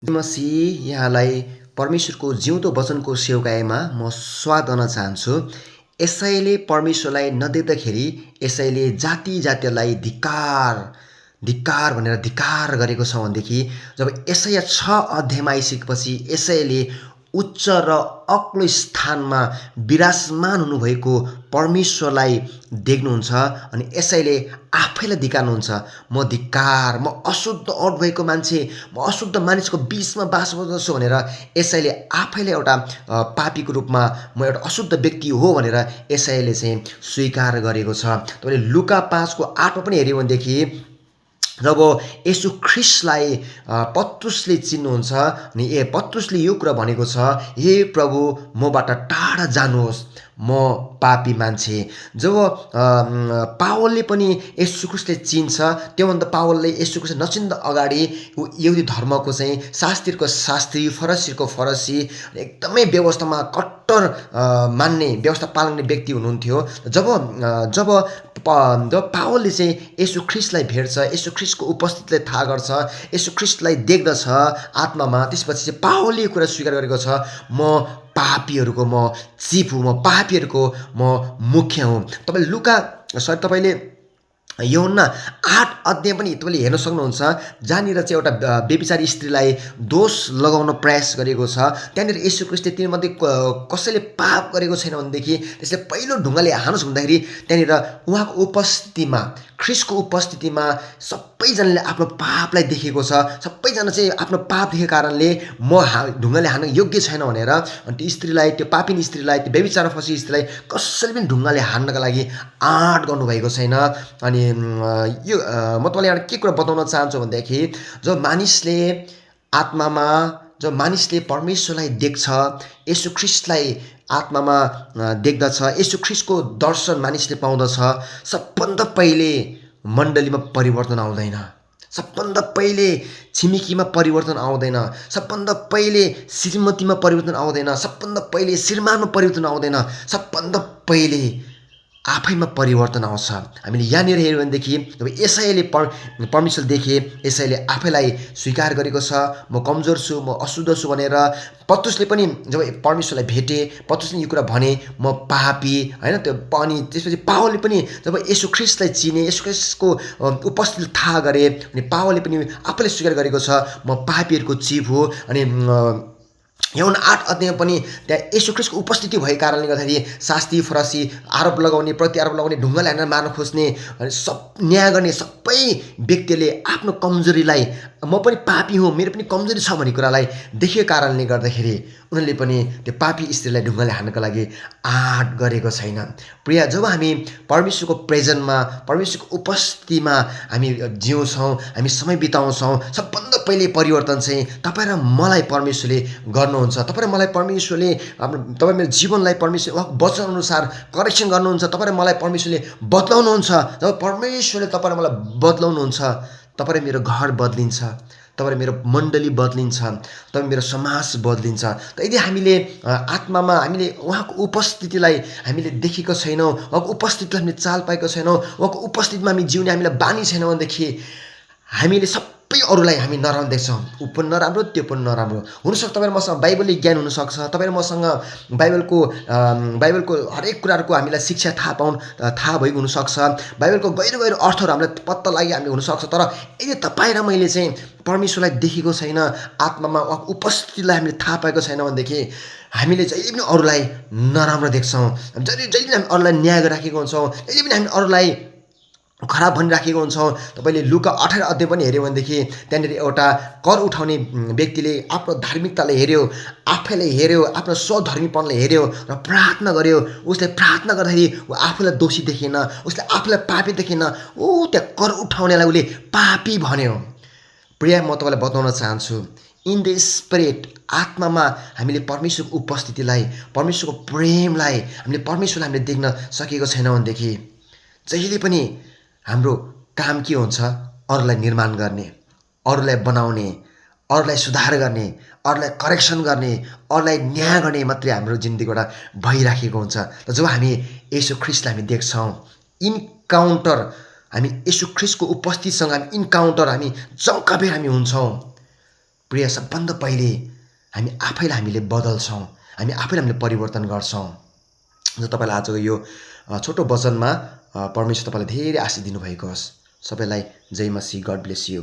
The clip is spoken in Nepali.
मसीह यहाँलाई परमेश्वरको जिउँदो वचनको सेवकाईमा म स्वागत गर्न चाहन्छु। यसैले परमेश्वरलाई नदेख्दाखेरि यसैले जाति जातिलाई धिक्कार धिक्कार भनेर धिक्कार गरेको छ भनेदेखि जब यसैया 6 अध्यायमा आइसकेपछि यसैले उच्च र अग्लो स्थानमा विराजमान हुनुभएको परमेश्वरलाई देख्नुहुन्छ अनि यसैले आफैलाई धिक्कार्नुहुन्छ। म धिक्कार, म अशुद्ध औँठ भएको मान्छे, म अशुद्ध मानिसको बीचमा बास गर्दछु भनेर यसैले आफैले एउटा पापीको रूपमा म एउटा अशुद्ध व्यक्ति हो भनेर यसैले चाहिँ स्वीकार गरेको छ। तपाईँले लुका 5को 8मा पनि हेऱ्यो भनेदेखि जब येशू ख्रिस्टलाई पत्रुसले चिन्नुहुन्छ अनि पत्रुसले यो कुरा भनेको छ, हे प्रभु मबाट टाढा जानुहोस्, म पापी मान्छे। जब पावलले पनि येशू ख्रिस्टले चिन्छ, त्योभन्दा पावलले येशू ख्रिस्ट नचिन्दा अगाडि यहुदी धर्मको चाहिँ शास्त्रीको शास्त्री, फरसीको फरसी, एकदमै व्यवस्थामा कट्टर मान्ने, व्यवस्था पालन गर्ने व्यक्ति हुनुहुन्थ्यो। जब जब पावलले चाहिँ येशू ख्रिस्टलाई भेट्छ, येशू ख्रिस्टको उपस्थितिलाई थाहा गर्छ, येशू ख्रिस्टलाई देख्दछ आत्मामा, त्यसपछि चाहिँ पावलले यो कुरा स्वीकार गरेको छ, म पापीहरूको म चिफ हुँ, म पापीहरूको म मुख्य हुँ। तपाईँले यूहन्ना 8 अध्याय पनि तपाईँले हेर्न सक्नुहुन्छ, जहाँनिर चाहिँ एउटा व्यभिचारी स्त्रीलाई दोष लगाउन प्रयास गरेको छ। त्यहाँनिर येशू ख्रिस्टले तिनीमध्ये कसैले पाप गरेको छैन भनेदेखि त्यसले पहिलो ढुङ्गाले हानोस् भन्दाखेरि त्यहाँनिर उहाँको उपस्थितिमा, ख्रिस्टको उपस्थितिमा सबैजनाले आफ्नो पापलाई देखेको छ। सबैजना चाहिँ आफ्नो पाप देखेको कारणले म ढुङ्गाले हान्न योग्य छैन भनेर अनि त्यो स्त्रीलाई, त्यो पापिनी स्त्रीलाई, त्यो व्यभिचारमा फँसेको स्त्रीलाई कसैले पनि ढुङ्गाले हान्नका लागि आँट गर्नुभएको छैन। अनि यो म तपाईँलाई एउटा के कुरा बताउन चाहन्छु भनेदेखि जब मानिसले आत्मामा, जब मानिसले परमेश्वरलाई देख्छ, येशू ख्रिस्टलाई आत्मामा देख्दछ, येशू ख्रिस्टको दर्शन मानिसले पाउँदछ, सबभन्दा पहिले मण्डलीमा परिवर्तन आउँदैन, सबभन्दा पहिले छिमेकीमा परिवर्तन आउँदैन, सबभन्दा पहिले श्रीमतीमा परिवर्तन आउँदैन, सबभन्दा पहिले श्रीमानमा परिवर्तन आउँदैन, सबभन्दा पहिले आफैमा परिवर्तन आउँछ। हामीले यहाँनिर हेऱ्यो भनेदेखि जब यसैले परमेश्वर देखे, यसैले आफैलाई स्वीकार गरेको छ, म कमजोर छु, म अशुद्ध छु भनेर। पत्रुसले पनि जब परमेश्वरलाई भेटे, पत्रुसले यो कुरा भने, म पापी होइन। त्यो अनि त्यसपछि पावलले पनि जब येशू ख्रिस्टलाई चिने, येशू ख्रिस्टको उपस्थिति थाहा गरे अनि पावलले पनि आफैले स्वीकार गरेको छ, म पापीहरूको चिफ हो। अनि यूहन्ना 8 अध्यायमा पनि त्यहाँ येशू ख्रिस्टको उपस्थिति भएको कारणले गर्दाखेरि शास्त्री फरसी आरोप लगाउने, प्रति आरोप लगाउने, ढुङ्गाले हानेर मार्न खोज्ने अनि न्याय गर्ने सबै व्यक्तिले आफ्नो कमजोरीलाई, म पनि पापी हुँ, मेरो पनि कमजोरी छ भन्ने कुरालाई देखेको कारणले गर्दाखेरि उनीहरूले पनि त्यो पापी स्त्रीलाई ढुङ्गाले हान्नको लागि आँट गरेको छैन। प्रिय, जब हामी परमेश्वरको प्रेजेन्टमा, परमेश्वरको उपस्थितिमा हामी जिउँछौँ, हामी समय बिताउँछौँ, सबभन्दा पहिले परिवर्तन चाहिँ तपाईँ र मलाई परमेश्वरले गर्नुहुन्छ। तपाईँ र मलाई परमेश्वरले तपाईँ मेरो जीवनलाई परमेश्वर उहाँको वचनअनुसार करेक्सन गर्नुहुन्छ। तपाईँ र मलाई परमेश्वरले बदलाउनुहुन्छ। जब परमेश्वरले तपाईँ र मलाई बदलाउनुहुन्छ, तपाईँ र मेरो घर बदलिन्छ, तपाईँ र मेरो मण्डली बदलिन्छ, तपाईँ मेरो समाज बदलिन्छ। त यदि हामीले आत्मामा हामीले उहाँको उपस्थितिलाई हामीले देखेको छैनौँ, उहाँको उपस्थितिलाई हामीले चाल पाएको छैनौँ, उहाँको उपस्थितिमा हामी जिउने हामीलाई बानी छैन भनेदेखि हामीले सबै अरूलाई हामी नराम्रो देख्छौँ। ऊ पनि नराम्रो, त्यो पनि नराम्रो। हुनसक्छ तपाईँ र मसँग बाइबलले ज्ञान हुनसक्छ, तपाईँ र मसँग बाइबलको हरेक कुराहरूको हामीलाई शिक्षा थाहा भएको हुनसक्छ, बाइबलको गहिरो गहिरो अर्थहरू हामीलाई पत्ता लागि हामीले हुनसक्छ। तर यदि तपाईँ र मैले चाहिँ परमेश्वरलाई देखेको छैन, आत्मामा उहाँको उपस्थितिलाई हामीले थाहा पाएको छैन भनेदेखि हामीले जहिले पनि अरूलाई नराम्रो देख्छौँ, जहिले पनि हामी अरूलाई न्याय गरिराखेको हुन्छौँ, जहिले पनि हामी अरूलाई खराब भनिराखेको हुन्छौँ। तपाईँले लुका 18 अध्याय पनि हेऱ्यो भनेदेखि त्यहाँनिर एउटा कर उठाउने व्यक्तिले आफ्नो धार्मिकतालाई हेऱ्यो, आफैलाई हेऱ्यो, आफ्नो स्वधर्मीपनलाई हेऱ्यो र प्रार्थना गर्यो। उसले प्रार्थना गर्दाखेरि ऊ आफूलाई दोषी देखेन, उसले आफूलाई पापी देखेन, ऊ त्यहाँ कर उठाउनेलाई उसले पापी भन्यो। प्रिय, म तपाईँलाई बताउन चाहन्छु, इन द स्पिरिट, आत्मामा हामीले परमेश्वरको उपस्थितिलाई, परमेश्वरको प्रेमलाई हामीले देख्न सकेको छैन भनेदेखि जहिले पनि हाम्रो काम के हुन्छ? अरूलाई निर्माण गर्ने, अरूलाई बनाउने, अरूलाई सुधार गर्ने, अरूलाई करेक्सन गर्ने, अरूलाई न्याय गर्ने मात्रै हाम्रो जिन्दगीबाट भइराखेको हुन्छ। र जब हामी येशू ख्रिस्टलाई हामी देख्छौँ, इन्काउन्टर, हामी येशू ख्रिस्टको उपस्थितिसँग हामी इन्काउन्टर, हामी जम्काबेर हामी हुन्छौँ, प्रिय सबभन्दा पहिले हामी आफैलाई हामीले बदल्छौँ, हामी आफैलाई हामीले परिवर्तन गर्छौँ। र तपाईँलाई आजको यो छोटो वचनमा परमेश्वर तपाईँलाई धेरै आशिष दिनुभएको होस्। सबैलाई जय मसीह, गड ब्लेस यु।